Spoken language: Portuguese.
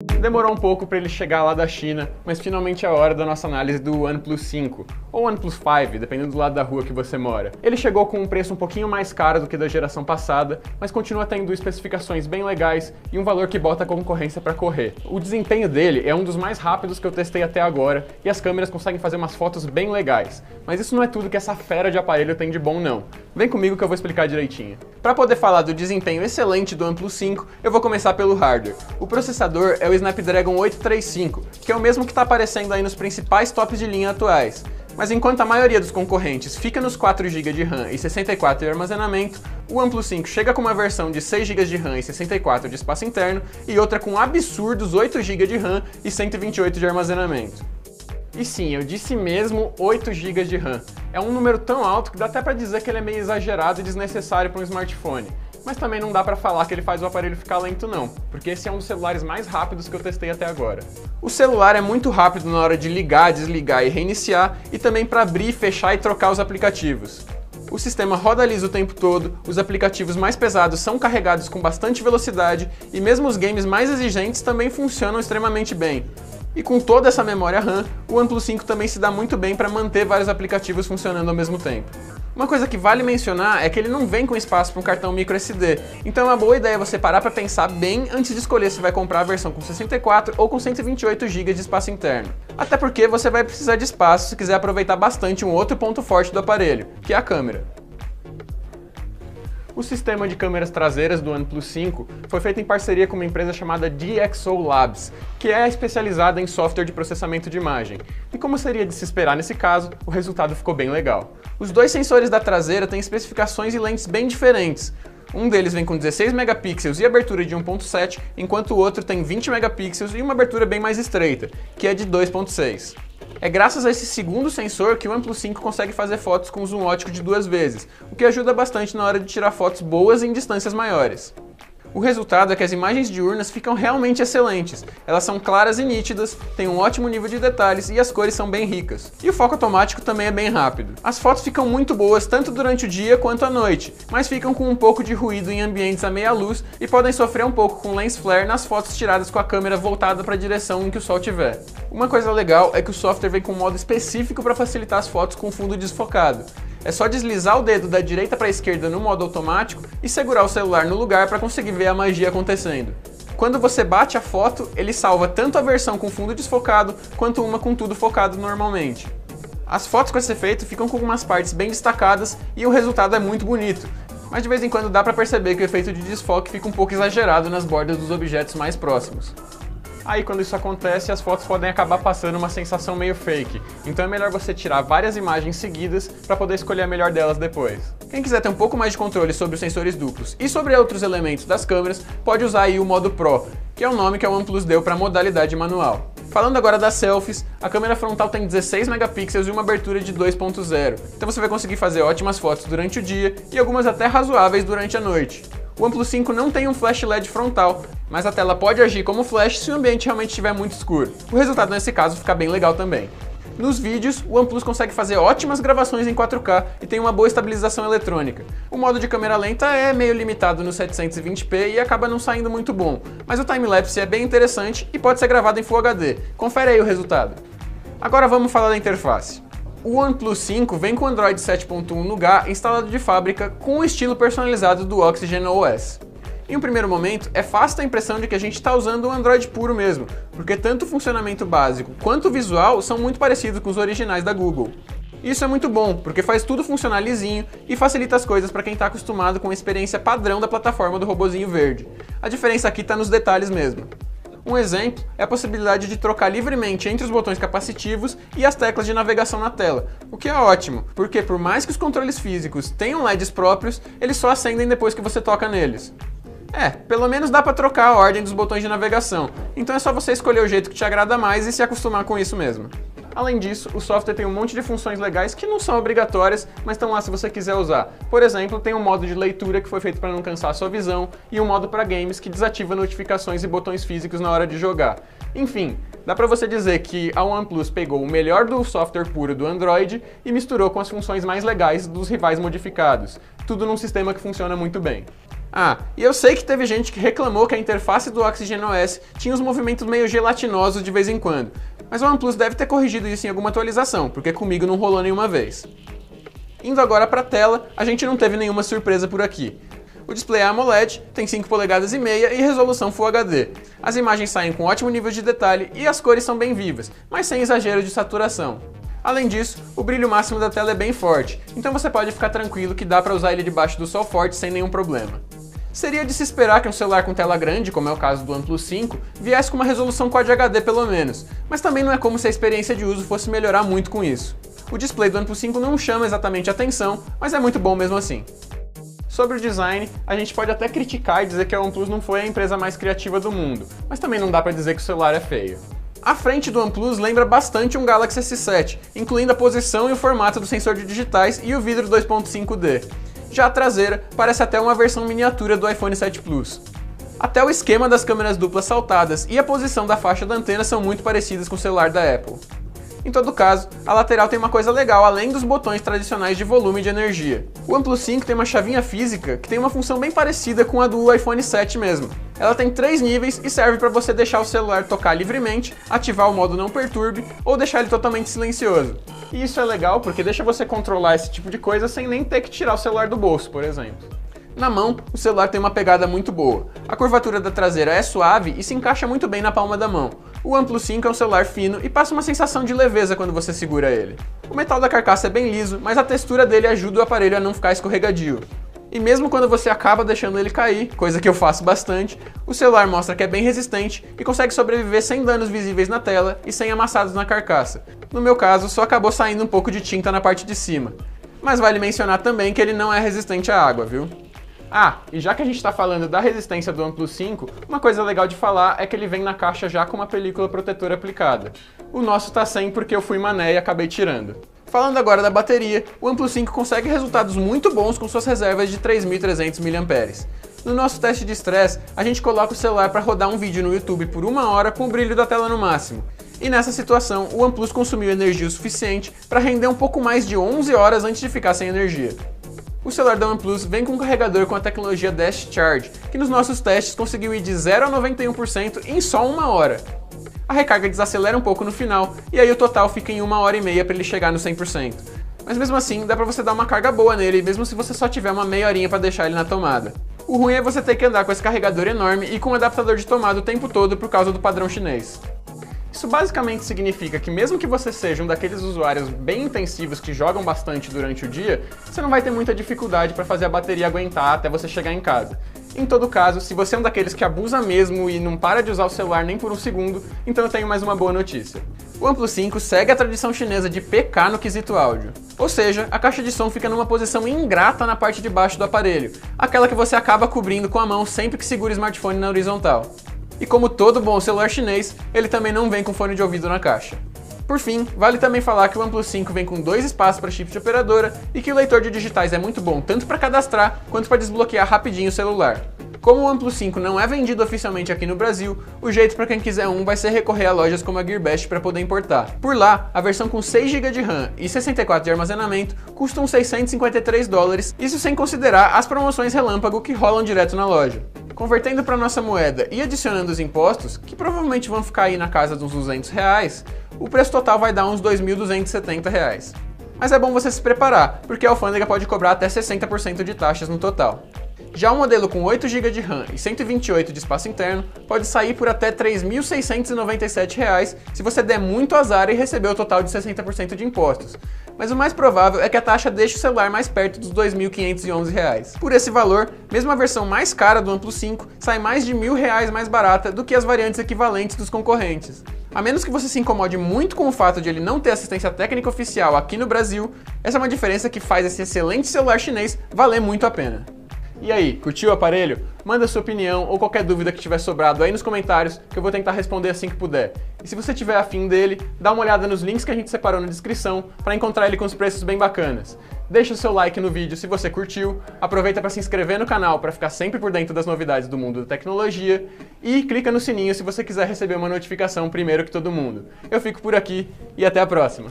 Demorou um pouco para ele chegar lá da China, mas finalmente é a hora da nossa análise do OnePlus 5, ou OnePlus 5, dependendo do lado da rua que você mora. Ele chegou com um preço um pouquinho mais caro do que da geração passada, mas continua tendo especificações bem legais e um valor que bota a concorrência para correr. O desempenho dele é um dos mais rápidos que eu testei até agora, e as câmeras conseguem fazer umas fotos bem legais. Mas isso não é tudo que essa fera de aparelho tem de bom não. Vem comigo que eu vou explicar direitinho. Para poder falar do desempenho excelente do OnePlus 5, eu vou começar pelo hardware. O processador é o Snapdragon 835, que é o mesmo que está aparecendo aí nos principais tops de linha atuais. Mas enquanto a maioria dos concorrentes fica nos 4 GB de RAM e 64 de armazenamento, o OnePlus 5 chega com uma versão de 6 GB de RAM e 64 de espaço interno e outra com absurdos 8 GB de RAM e 128 de armazenamento. E sim, eu disse mesmo 8 GB de RAM. É um número tão alto que dá até para dizer que ele é meio exagerado e desnecessário para um smartphone. Mas também não dá para falar que ele faz o aparelho ficar lento não, porque esse é um dos celulares mais rápidos que eu testei até agora. O celular é muito rápido na hora de ligar, desligar e reiniciar, e também para abrir, fechar e trocar os aplicativos. O sistema roda liso o tempo todo, os aplicativos mais pesados são carregados com bastante velocidade, e mesmo os games mais exigentes também funcionam extremamente bem. E com toda essa memória RAM, o OnePlus 5 também se dá muito bem para manter vários aplicativos funcionando ao mesmo tempo. Uma coisa que vale mencionar é que ele não vem com espaço para um cartão microSD, então é uma boa ideia você parar para pensar bem antes de escolher se vai comprar a versão com 64 ou com 128 GB de espaço interno. Até porque você vai precisar de espaço se quiser aproveitar bastante um outro ponto forte do aparelho, que é a câmera. O sistema de câmeras traseiras do OnePlus 5 foi feito em parceria com uma empresa chamada DxO Labs, que é especializada em software de processamento de imagem. E como seria de se esperar nesse caso, o resultado ficou bem legal. Os dois sensores da traseira têm especificações e lentes bem diferentes. Um deles vem com 16 megapixels e abertura de 1.7, enquanto o outro tem 20 megapixels e uma abertura bem mais estreita, que é de 2.6. É graças a esse segundo sensor que o OnePlus 5 consegue fazer fotos com zoom ótico de 2 vezes, o que ajuda bastante na hora de tirar fotos boas em distâncias maiores. O resultado é que as imagens diurnas ficam realmente excelentes. Elas são claras e nítidas, têm um ótimo nível de detalhes e as cores são bem ricas. E o foco automático também é bem rápido. As fotos ficam muito boas tanto durante o dia quanto à noite, mas ficam com um pouco de ruído em ambientes à meia luz e podem sofrer um pouco com lens flare nas fotos tiradas com a câmera voltada para a direção em que o sol estiver. Uma coisa legal é que o software vem com um modo específico para facilitar as fotos com fundo desfocado. É só deslizar o dedo da direita para a esquerda no modo automático e segurar o celular no lugar para conseguir ver a magia acontecendo. Quando você bate a foto, ele salva tanto a versão com fundo desfocado quanto uma com tudo focado normalmente. As fotos com esse efeito ficam com algumas partes bem destacadas e o resultado é muito bonito, mas de vez em quando dá para perceber que o efeito de desfoque fica um pouco exagerado nas bordas dos objetos mais próximos. Aí quando isso acontece, as fotos podem acabar passando uma sensação meio fake, então é melhor você tirar várias imagens seguidas para poder escolher a melhor delas depois. Quem quiser ter um pouco mais de controle sobre os sensores duplos e sobre outros elementos das câmeras, pode usar aí o modo Pro, que é o nome que a OnePlus deu para a modalidade manual. Falando agora das selfies, a câmera frontal tem 16 megapixels e uma abertura de 2.0, então você vai conseguir fazer ótimas fotos durante o dia e algumas até razoáveis durante a noite. O OnePlus 5 não tem um flash LED frontal, mas a tela pode agir como flash se o ambiente realmente estiver muito escuro. O resultado nesse caso fica bem legal também. Nos vídeos, o OnePlus consegue fazer ótimas gravações em 4K e tem uma boa estabilização eletrônica. O modo de câmera lenta é meio limitado no 720p e acaba não saindo muito bom, mas o timelapse é bem interessante e pode ser gravado em Full HD. Confere aí o resultado. Agora vamos falar da interface. O OnePlus 5 vem com o Android 7.1 Nougat instalado de fábrica com o estilo personalizado do Oxygen OS. Em um primeiro momento, é fácil ter a impressão de que a gente está usando um Android puro mesmo, porque tanto o funcionamento básico quanto o visual são muito parecidos com os originais da Google. Isso é muito bom, porque faz tudo funcionar lisinho e facilita as coisas para quem está acostumado com a experiência padrão da plataforma do robozinho verde. A diferença aqui está nos detalhes mesmo. Um exemplo é a possibilidade de trocar livremente entre os botões capacitivos e as teclas de navegação na tela, o que é ótimo, porque por mais que os controles físicos tenham LEDs próprios, eles só acendem depois que você toca neles. Pelo menos dá para trocar a ordem dos botões de navegação, então é só você escolher o jeito que te agrada mais e se acostumar com isso mesmo. Além disso, o software tem um monte de funções legais que não são obrigatórias, mas estão lá se você quiser usar. Por exemplo, tem um modo de leitura que foi feito para não cansar a sua visão e um modo para games que desativa notificações e botões físicos na hora de jogar. Enfim, dá para você dizer que a OnePlus pegou o melhor do software puro do Android e misturou com as funções mais legais dos rivais modificados, tudo num sistema que funciona muito bem. Ah, e eu sei que teve gente que reclamou que a interface do Oxygen OS tinha uns movimentos meio gelatinosos de vez em quando, mas o OnePlus deve ter corrigido isso em alguma atualização, porque comigo não rolou nenhuma vez. Indo agora para a tela, a gente não teve nenhuma surpresa por aqui. O display é AMOLED, tem 5,5 polegadas e resolução Full HD. As imagens saem com ótimo nível de detalhe e as cores são bem vivas, mas sem exagero de saturação. Além disso, o brilho máximo da tela é bem forte, então você pode ficar tranquilo que dá para usar ele debaixo do sol forte sem nenhum problema. Seria de se esperar que um celular com tela grande, como é o caso do OnePlus 5, viesse com uma resolução Quad HD pelo menos, mas também não é como se a experiência de uso fosse melhorar muito com isso. O display do OnePlus 5 não chama exatamente atenção, mas é muito bom mesmo assim. Sobre o design, a gente pode até criticar e dizer que a OnePlus não foi a empresa mais criativa do mundo, mas também não dá para dizer que o celular é feio. A frente do OnePlus lembra bastante um Galaxy S7, incluindo a posição e o formato do sensor de digitais e o vidro 2.5D. Já a traseira parece até uma versão miniatura do iPhone 7 Plus. Até o esquema das câmeras duplas saltadas e a posição da faixa da antena são muito parecidas com o celular da Apple. Em todo caso, a lateral tem uma coisa legal além dos botões tradicionais de volume e de energia. O OnePlus 5 tem uma chavinha física que tem uma função bem parecida com a do iPhone 7 mesmo. Ela tem 3 níveis e serve para você deixar o celular tocar livremente, ativar o modo não perturbe ou deixar ele totalmente silencioso. E isso é legal porque deixa você controlar esse tipo de coisa sem nem ter que tirar o celular do bolso, por exemplo. Na mão, o celular tem uma pegada muito boa. A curvatura da traseira é suave e se encaixa muito bem na palma da mão. O OnePlus 5 é um celular fino e passa uma sensação de leveza quando você segura ele. O metal da carcaça é bem liso, mas a textura dele ajuda o aparelho a não ficar escorregadio. E mesmo quando você acaba deixando ele cair, coisa que eu faço bastante, o celular mostra que é bem resistente e consegue sobreviver sem danos visíveis na tela e sem amassados na carcaça. No meu caso, só acabou saindo um pouco de tinta na parte de cima. Mas vale mencionar também que ele não é resistente à água, viu? Ah, e já que a gente está falando da resistência do OnePlus 5, uma coisa legal de falar é que ele vem na caixa já com uma película protetora aplicada. O nosso tá sem porque eu fui mané e acabei tirando. Falando agora da bateria, o OnePlus 5 consegue resultados muito bons com suas reservas de 3.300 mAh. No nosso teste de estresse, a gente coloca o celular para rodar um vídeo no YouTube por 1 hora com o brilho da tela no máximo. E nessa situação, o OnePlus consumiu energia o suficiente para render um pouco mais de 11 horas antes de ficar sem energia. O celular da OnePlus vem com um carregador com a tecnologia Dash Charge, que nos nossos testes conseguiu ir de 0 a 91% em só 1 hora. A recarga desacelera um pouco no final, e aí o total fica em 1h30 para ele chegar no 100%. Mas mesmo assim, dá para você dar uma carga boa nele, mesmo se você só tiver uma meia horinha para deixar ele na tomada. O ruim é você ter que andar com esse carregador enorme e com um adaptador de tomada o tempo todo por causa do padrão chinês. Isso basicamente significa que mesmo que você seja um daqueles usuários bem intensivos que jogam bastante durante o dia, você não vai ter muita dificuldade para fazer a bateria aguentar até você chegar em casa. Em todo caso, se você é um daqueles que abusa mesmo e não para de usar o celular nem por um segundo, então eu tenho mais uma boa notícia. O OnePlus 5 segue a tradição chinesa de PK no quesito áudio. Ou seja, a caixa de som fica numa posição ingrata na parte de baixo do aparelho, aquela que você acaba cobrindo com a mão sempre que segura o smartphone na horizontal. E como todo bom celular chinês, ele também não vem com fone de ouvido na caixa. Por fim, vale também falar que o OnePlus 5 vem com 2 espaços para chip de operadora e que o leitor de digitais é muito bom tanto para cadastrar quanto para desbloquear rapidinho o celular. Como o OnePlus 5 não é vendido oficialmente aqui no Brasil, o jeito para quem quiser um vai ser recorrer a lojas como a Gearbest para poder importar. Por lá, a versão com 6 GB de RAM e 64 de armazenamento custa uns $653, isso sem considerar as promoções relâmpago que rolam direto na loja. Convertendo para nossa moeda e adicionando os impostos, que provavelmente vão ficar aí na casa de uns R$200, o preço total vai dar uns R$2.270. Mas é bom você se preparar, porque a alfândega pode cobrar até 60% de taxas no total. Já o modelo com 8 GB de RAM e 128 de espaço interno pode sair por até R$3.697 se você der muito azar e receber o total de 60% de impostos. Mas o mais provável é que a taxa deixe o celular mais perto dos R$2.511. Por esse valor, mesmo a versão mais cara do OnePlus 5 sai mais de R$1.000 mais barata do que as variantes equivalentes dos concorrentes. A menos que você se incomode muito com o fato de ele não ter assistência técnica oficial aqui no Brasil, essa é uma diferença que faz esse excelente celular chinês valer muito a pena. E aí, curtiu o aparelho? Manda sua opinião ou qualquer dúvida que tiver sobrado aí nos comentários que eu vou tentar responder assim que puder. E se você tiver afim dele, dá uma olhada nos links que a gente separou na descrição para encontrar ele com os preços bem bacanas. Deixa o seu like no vídeo se você curtiu, aproveita para se inscrever no canal para ficar sempre por dentro das novidades do mundo da tecnologia e clica no sininho se você quiser receber uma notificação primeiro que todo mundo. Eu fico por aqui e até a próxima!